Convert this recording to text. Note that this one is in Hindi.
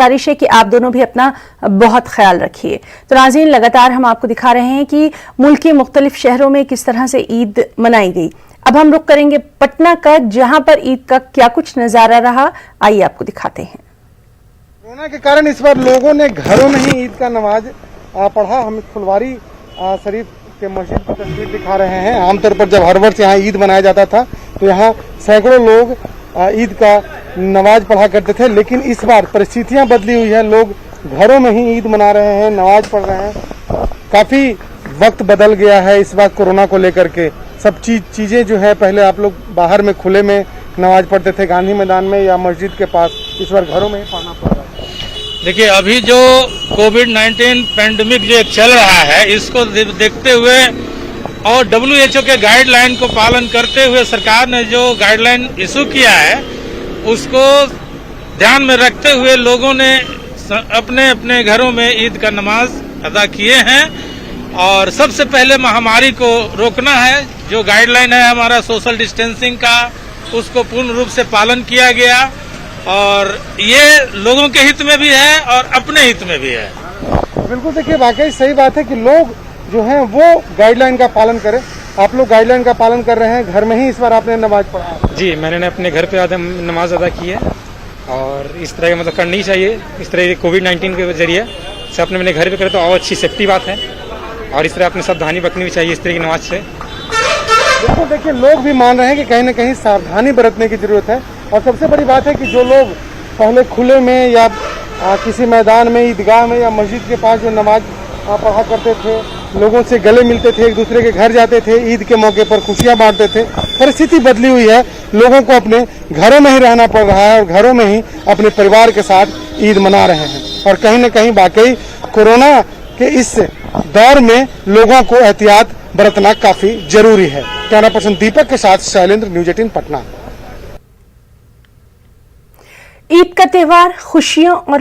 गुजारिश है कि आप दोनों भी अपना बहुत ख्याल रखिए। तो नाज़रीन, लगातार हम आपको दिखा रहे हैं कि मुल्क के मुख्तलिफ शहरों में किस तरह से ईद मनाई गई। अब हम रुख करेंगे पटना का, जहां पर ईद का क्या कुछ नजारा रहा, आइए आपको दिखाते हैं। कोरोना के कारण इस बार लोगों ने घरों में ही ईद का नमाज पढ़ा। हम फुलवारी शरीफ के मस्जिद की तस्वीर दिखा रहे हैं। आमतौर पर जब हर वर्ष यहाँ ईद मनाया जाता था तो यहाँ सैकड़ों लोग ईद का नमाज पढ़ा करते थे, लेकिन इस बार परिस्थितियां बदली हुई है। लोग घरों में ही ईद मना रहे हैं, नमाज पढ़ रहे हैं। काफी वक्त बदल गया है इस बार कोरोना को लेकर के। सब चीजें जो है, पहले आप लोग बाहर में खुले में नमाज पढ़ते थे, गांधी मैदान में या मस्जिद के पास, इस बार घरों में ही पढ़ना पड़ रहा है। देखिए, अभी जो कोविड-19 पैंडेमिक जो चल रहा है, इसको देखते हुए और WHO के गाइडलाइन को पालन करते हुए सरकार ने जो गाइडलाइन इशू किया है, उसको ध्यान में रखते हुए लोगों ने अपने अपने घरों में ईद का नमाज अदा किए हैं। और सबसे पहले महामारी को रोकना है। जो गाइडलाइन है हमारा सोशल डिस्टेंसिंग का, उसको पूर्ण रूप से पालन किया गया और ये लोगों के हित में भी है और अपने हित में भी है। बिल्कुल, देखिए वाकई सही बात है कि लोग जो हैं वो गाइडलाइन का पालन करें। आप लोग गाइडलाइन का पालन कर रहे हैं, घर में ही इस बार आपने नमाज पढ़ा? जी, मैंने अपने घर पे नमाज अदा की है और इस तरह मतलब करनी चाहिए। इस तरह कोविड-19 के जरिए से अपने घर पे करे तो और अच्छी सेफ्टी बात है और इस तरह अपनी सावधानी बरतनी भी चाहिए इस तरह की नमाज से। बिल्कुल, देखिए लोग भी मान रहे हैं कि कहीं ना कहीं सावधानी बरतने की जरूरत है। और सबसे बड़ी बात है कि जो लोग पहले खुले में या किसी मैदान में, ईदगाह में या मस्जिद के पास जो नमाज पढ़ा करते थे, लोगों से गले मिलते थे, एक दूसरे के घर जाते थे, ईद के मौके पर खुशियां बांटते थे, परिस्थिति बदली हुई है। लोगों को अपने घरों में ही रहना पड़ रहा है और घरों में ही अपने परिवार के साथ ईद मना रहे हैं। और कहीं न कहीं वाकई कोरोना के इस दौर में लोगों को एहतियात बरतना काफी जरूरी है। कैमरा पर्सन दीपक के साथ शैलेंद्र, न्यूज़ 18 पटना। ईद का त्योहार खुशियों और